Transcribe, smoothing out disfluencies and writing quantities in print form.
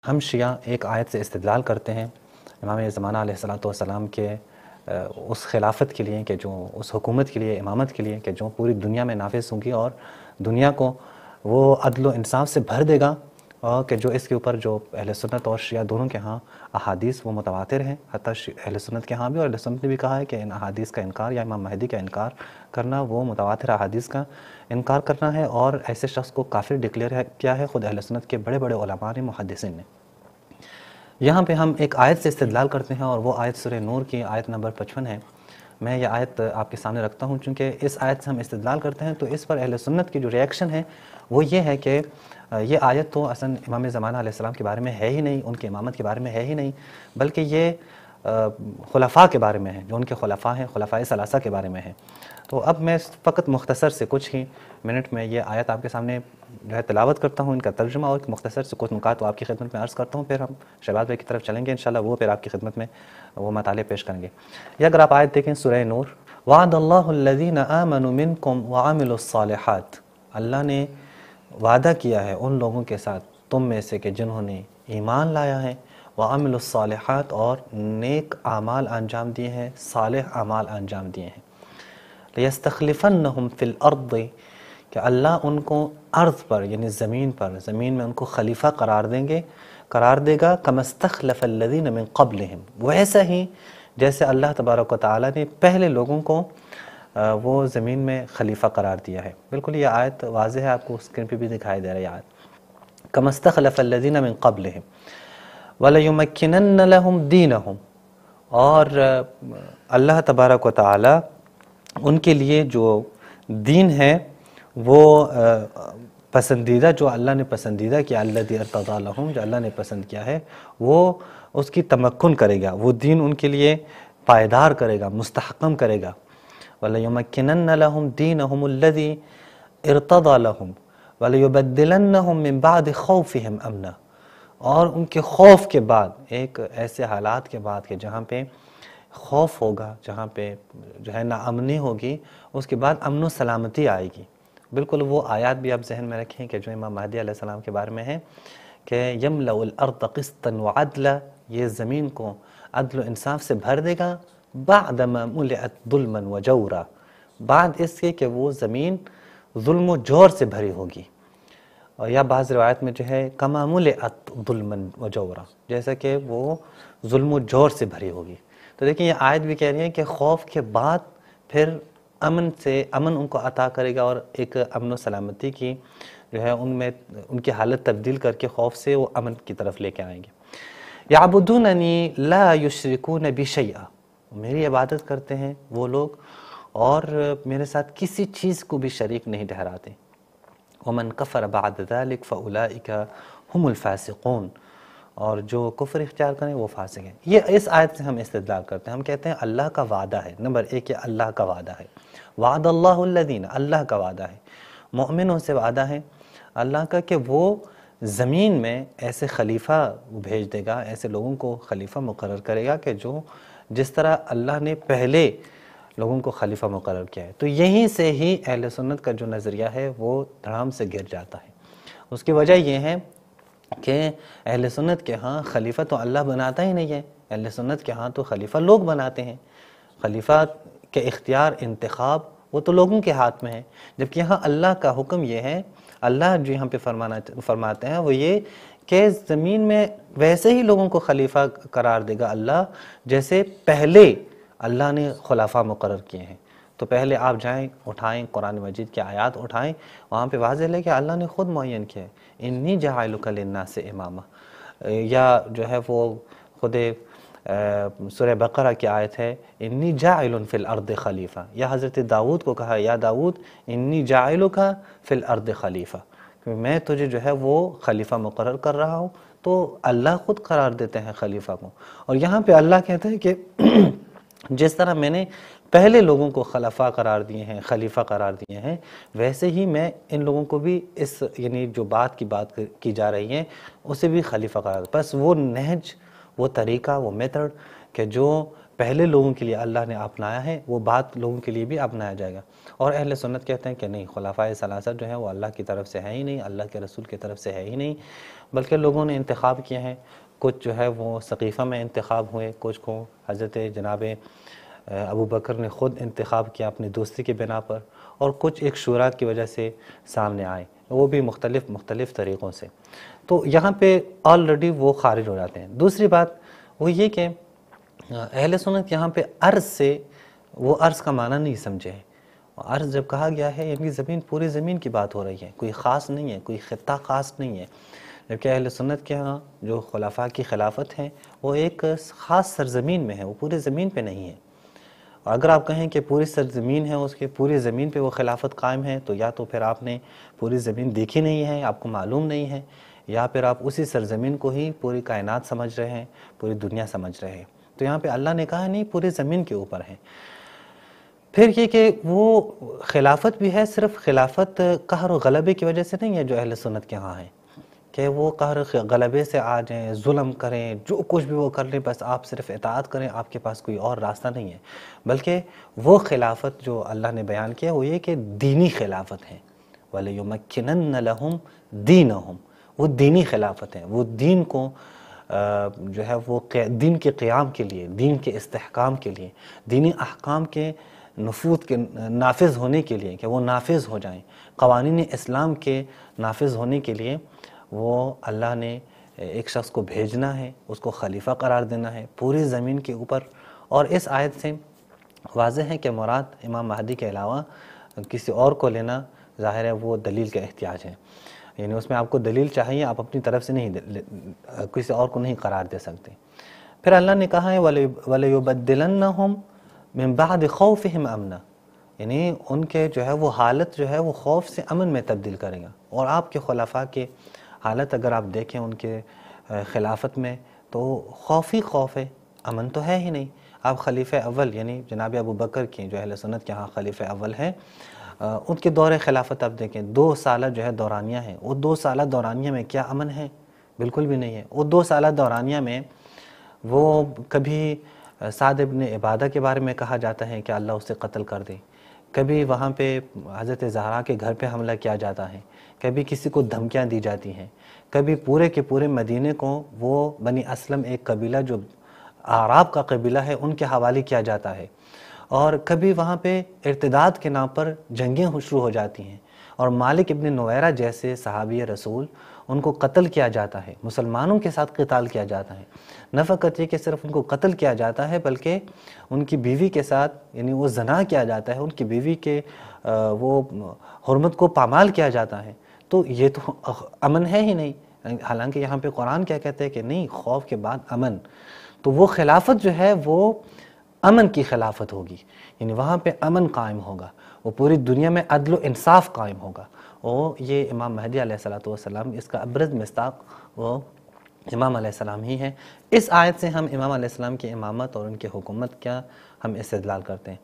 ہم شیعہ ایک آیت سے استدلال کرتے ہیں امام زمانہ علیہ الصلوۃ والسلام کے اس خلافت کے لیے کہ جو اس حکومت کے لیے، امامت کے لیے کہ جو پوری دنیا میں نافذ ہوگی اور دنیا کو وہ عدل و انصاف سے بھر دے گا، اور کہ جو اس کے اوپر جو اہل سنت اور شیعہ دونوں کے ہاں احادیث وہ متواتر ہیں، حتیٰ اہل سنت کے ہاں بھی، اور اہل سنت نے بھی کہا ہے کہ ان احادیث کا انکار یا امام مہدی کا انکار کرنا وہ متواتر احادیث کا انکار کرنا ہے، اور ایسے شخص کو کافر ڈکلیئر کیا ہے خود اہل سنت کے بڑے بڑے علماء نے، محدثین نے۔ یہاں پہ ہم ایک آیت سے استدلال کرتے ہیں، اور وہ آیت سورہ نور کی آیت نمبر 55 ہے۔ میں یہ آیت آپ کے سامنے رکھتا ہوں، چونکہ اس آیت سے ہم استدلال کرتے ہیں تو اس پر اہل سنت کی جو ریاکشن ہے وہ یہ ہے کہ یہ آیت تو اصلاً امام زمانہ علیہ السلام کے بارے میں ہے ہی نہیں، ان کی امامت کے بارے میں ہے ہی نہیں، بلکہ یہ خلفاء کے بارے میں ہے، جو ان کے خلفاء ہیں، خلفاء ثلاثہ کے بارے میں ہے۔ تو اب میں فقط مختصر سے کچھ ہی منٹ میں یہ آیت آپ کے سامنے جو ہے تلاوت کرتا ہوں، ان کا ترجمہ اور مختصر سے کچھ نکات آپ کی خدمت میں عرض کرتا ہوں، پھر ہم شہباز بھائی کی طرف چلیں گے انشاءاللہ، وہ پھر آپ کی خدمت میں وہ مطالعے پیش کریں گے۔ یہ اگر آپ آیت دیکھیں سورہ نور، وعد اللہ الذین آمنوا منکم وعملوا الصالحات، اللہ نے وعدہ کیا ہے ان لوگوں کے ساتھ تم میں سے کہ جنہوں نے ایمان لایا ہے، وعملوا الصالحات، اور نیک اعمال انجام دیے ہیں، صالح اعمال انجام دیے ہیں۔ لَيَسْتَخْلِفَنَّهُمْ فِي الْأَرْضِ، کہ اللہ ان کو ارض پر یعنی زمین پر، زمین میں ان کو خلیفہ قرار دے گا، كَمَا اسْتَخْلَفَ الَّذِينَ مِن قَبْلِهِمْ، ویسا ہی جیسے اللہ تبارک و تعالیٰ نے پہلے لوگوں کو وہ زمین میں خلیفہ قرار دیا ہے۔ بالکل یہ آیت واضح ہے، آپ کو اسکرین پہ بھی دکھائی دے رہا ہے یہ آیت، كَمَا اسْتَخْلَفَ الَّذِينَ مِن قَبْلِهِمْ وَلَيُمَكِّنَنَّ لَهُمْ دِينَهُمْ، اور اللہ تبارک و تعالیٰ ان کے لیے جو دین ہے وہ پسندیدہ، جو اللہ نے پسندیدہ کیا، الذی ارتضی لہم، جو اللہ نے پسند کیا ہے وہ اس کی تمکن کرے گا، وہ دین ان کے لیے پائیدار کرے گا، مستحکم کرے گا۔ وَلَيُمَكِّنَنَّ لَهُمْ دِينَهُمُ الَّذِي ارتضى لَهُمْ وَلَيُبَدِّلَنَّهُم مِّن بَعْدِ خَوْفِهِمْ أَمْنًا، اور ان کے خوف کے بعد، ایک ایسے حالات کے بعد کہ جہاں پہ خوف ہوگا، جہاں پہ جو ہے ناامنی ہوگی، اس کے بعد امن و سلامتی آئے گی۔ بالکل وہ آیات بھی آپ ذہن میں رکھیں کہ جو امام مہدی علیہ السلام کے بارے میں ہے کہ یملأ الارض قسطا وعدلا، یہ زمین کو عدل و انصاف سے بھر دے گا، بعدما ملئت ظلما وجورا، بعد اس کے کہ وہ زمین ظلم و جور سے بھری ہوگی، اور یا بعض روایت میں جو ہے کما ملئت ظلما وجورا، جیسا کہ وہ ظلم و جور سے بھری ہوگی۔ تو دیکھیں یہ آیت بھی کہہ رہی ہے کہ خوف کے بعد پھر امن ان کو عطا کرے گا، اور ایک امن و سلامتی کی جو ہے ان کی حالت تبدیل کر کے خوف سے وہ امن کی طرف لے کے آئیں گے۔ یعبدوننی لا یشرکون بی شیئا، میری عبادت کرتے ہیں وہ لوگ اور میرے ساتھ کسی چیز کو بھی شریک نہیں ٹھہراتے۔ ومن کفر بعد ذلک فاولئک هم الفاسقون، اور جو کفر اختیار کریں وہ فاسق ہیں۔ یہ اس آیت سے ہم استدلال کرتے ہیں، ہم کہتے ہیں اللہ کا وعدہ ہے، نمبر ایک یہ اللہ کا وعدہ ہے، وعد اللہ الذین، اللہ کا وعدہ ہے، مؤمنوں سے وعدہ ہے اللہ کا کہ وہ زمین میں ایسے خلیفہ بھیج دے گا، ایسے لوگوں کو خلیفہ مقرر کرے گا کہ جو جس طرح اللہ نے پہلے لوگوں کو خلیفہ مقرر کیا ہے۔ تو یہیں سے ہی اہل سنت کا جو نظریہ ہے وہ دھڑام سے گر جاتا ہے۔ اس کی وجہ یہ ہے کہ اہل سنت کے ہاں خلیفہ تو اللہ بناتا ہی نہیں ہے، اہل سنت کے ہاں تو خلیفہ لوگ بناتے ہیں، خلیفہ کے اختیار، انتخاب وہ تو لوگوں کے ہاتھ میں ہے، جبکہ یہاں اللہ کا حکم یہ ہے، اللہ جو یہاں پہ فرماتے ہیں وہ یہ کہ زمین میں ویسے ہی لوگوں کو خلیفہ قرار دے گا اللہ جیسے پہلے اللہ نے خلفاء مقرر کیے ہیں۔ تو پہلے آپ جائیں، اٹھائیں قرآن مجید کی آیات اٹھائیں، وہاں پہ واضح ہے کہ اللہ نے خود معین کیا ہے، انی جاعلک للناس اماما، یا جو ہے وہ خود سورہ بقرہ کی آیت ہے انی جاعل فی الارض خلیفہ، یا حضرت داؤد کو کہا یا داؤد انی جاعلک فی الارض خلیفہ، کہ میں تجھے جو ہے وہ خلیفہ مقرر کر رہا ہوں۔ تو اللہ خود قرار دیتے ہیں خلیفہ کو، اور یہاں پہ اللہ کہتے ہیں کہ جس طرح میں نے پہلے لوگوں کو خلفاء قرار دیے ہیں، خلیفہ قرار دیے ہیں، ویسے ہی میں ان لوگوں کو بھی اس یعنی جو بات کی جا رہی ہے اسے بھی خلیفہ قرار دیا۔ بس وہ نہج، وہ طریقہ، وہ میتھڈ کہ جو پہلے لوگوں کے لیے اللہ نے اپنایا ہے وہ بات لوگوں کے لیے بھی اپنایا جائے گا۔ اور اہل سنت کہتے ہیں کہ نہیں، خلفائے ثلاثہ جو ہیں وہ اللہ کی طرف سے ہے ہی نہیں، اللہ کے رسول کی طرف سے ہے ہی نہیں، بلکہ لوگوں نے انتخاب کیے ہیں۔ کچھ جو ہے وہ سقیفہ میں انتخاب ہوئے، کچھ کو حضرت جناب ابو بکر نے خود انتخاب کیا اپنی دوستی کے بنا پر، اور کچھ ایک شورا کی وجہ سے سامنے آئے، وہ بھی مختلف طریقوں سے۔ تو یہاں پہ آلریڈی وہ خارج ہو جاتے ہیں۔ دوسری بات وہ یہ کہ اہل سنت یہاں پہ عرض سے، وہ عرض کا معنی نہیں سمجھے ہیں۔ عرض جب کہا گیا ہے یعنی زمین، پوری زمین کی بات ہو رہی ہے، کوئی خاص نہیں ہے، کوئی خطہ خاص نہیں ہے، جبکہ اہل سنت کے ہاں جو خلفاء کی خلافت ہے وہ ایک خاص سرزمین میں ہے، وہ پوری زمین پہ نہیں ہے۔ اگر آپ کہیں کہ پوری سرزمین ہے، اس کے پوری زمین پہ وہ خلافت قائم ہے، تو یا تو پھر آپ نے پوری زمین دیکھی نہیں ہے، آپ کو معلوم نہیں ہے، یا پھر آپ اسی سرزمین کو ہی پوری کائنات سمجھ رہے ہیں، پوری دنیا سمجھ رہے ہیں۔ تو یہاں پہ اللہ نے کہا نہیں، پوری زمین کے اوپر ہے۔ پھر یہ کہ وہ خلافت بھی ہے، صرف خلافت قہر و غلبے کی وجہ سے نہیں ہے جو اہل سنت کے ہاں ہے، کہ وہ قہر غلبے سے آ جائیں، ظلم کریں، جو کچھ بھی وہ کر لیں، بس آپ صرف اطاعت کریں، آپ کے پاس کوئی اور راستہ نہیں ہے۔ بلکہ وہ خلافت جو اللہ نے بیان کیا وہ یہ کہ دینی خلافت ہے، وَلَيُمَكِّنَنَّ لَهُمْ دِينَهُمْ، وہ دینی خلافت ہے، وہ دین کو جو ہے وہ دین کے قیام کے لیے، دین کے استحکام کے لیے، دینی احکام کے نفوذ کے نافذ ہونے کے لیے، کہ وہ نافذ ہو جائیں، قوانین اسلام کے نافذ ہونے کے لیے وہ اللہ نے ایک شخص کو بھیجنا ہے، اس کو خلیفہ قرار دینا ہے پوری زمین کے اوپر۔ اور اس آیت سے واضح ہے کہ مراد امام مہدی کے علاوہ کسی اور کو لینا ظاہر ہے وہ دلیل کا احتیاج ہے، یعنی اس میں آپ کو دلیل چاہیے، آپ اپنی طرف سے نہیں، کسی اور کو نہیں قرار دے سکتے۔ پھر اللہ نے کہا ہے وَلَيُبَدِّلَنَّهُمْ مِن بَعْدِ خَوْفِهِمْ أَمْنًا، یعنی ان کے جو ہے وہ حالت جو ہے وہ خوف سے امن میں تبدیل کرے گا۔ اور آپ کے خلفاء کے حالت اگر آپ دیکھیں ان کے خلافت میں تو خوف ہی خوف ہے، امن تو ہے ہی نہیں۔ آپ خلیفہ اول یعنی جناب ابو بکر کی جو اہل سنت کے ہاں خلیفہ اول ہیں، ان کے دور خلافت آپ دیکھیں، 2 سالہ جو ہے دورانیہ ہے، وہ 2 سالہ دورانیہ میں کیا امن ہے؟ بالکل بھی نہیں ہے۔ وہ 2 سالہ دورانیہ میں وہ کبھی سعد ابن عبادہ کے بارے میں کہا جاتا ہے کہ اللہ اسے قتل کر دے، کبھی وہاں پہ حضرت زہرا کے گھر پہ حملہ کیا جاتا ہے، کبھی کسی کو دھمکیاں دی جاتی ہیں، کبھی پورے کے پورے مدینے کو وہ بنی اسلم ایک قبیلہ جو اعراب کا قبیلہ ہے ان کے حوالے کیا جاتا ہے، اور کبھی وہاں پہ ارتداد کے نام پر جنگیں شروع ہو جاتی ہیں، اور مالک ابن نویرہ جیسے صحابی رسول ان کو قتل کیا جاتا ہے، مسلمانوں کے ساتھ قتال کیا جاتا ہے۔ نہ فقط یہ کہ صرف ان کو قتل کیا جاتا ہے بلکہ ان کی بیوی کے ساتھ یعنی وہ زنا کیا جاتا ہے، ان کی بیوی کے وہ حرمت کو پامال کیا جاتا ہے۔ تو یہ تو امن ہے ہی نہیں، حالانکہ یہاں پہ قرآن کیا کہتے ہیں کہ نہیں، خوف کے بعد امن۔ تو وہ خلافت جو ہے وہ امن کی خلافت ہوگی، یعنی وہاں پہ امن قائم ہوگا، وہ پوری دنیا میں عدل و انصاف قائم ہوگا۔ اور یہ امام مہدی علیہ السلام اس کا ابرز مصداق وہ امام علیہ السلام ہی ہیں۔ اس آیت سے ہم امام علیہ السلام کی امامت اور ان کی حکومت کیا ہم استدلال کرتے ہیں۔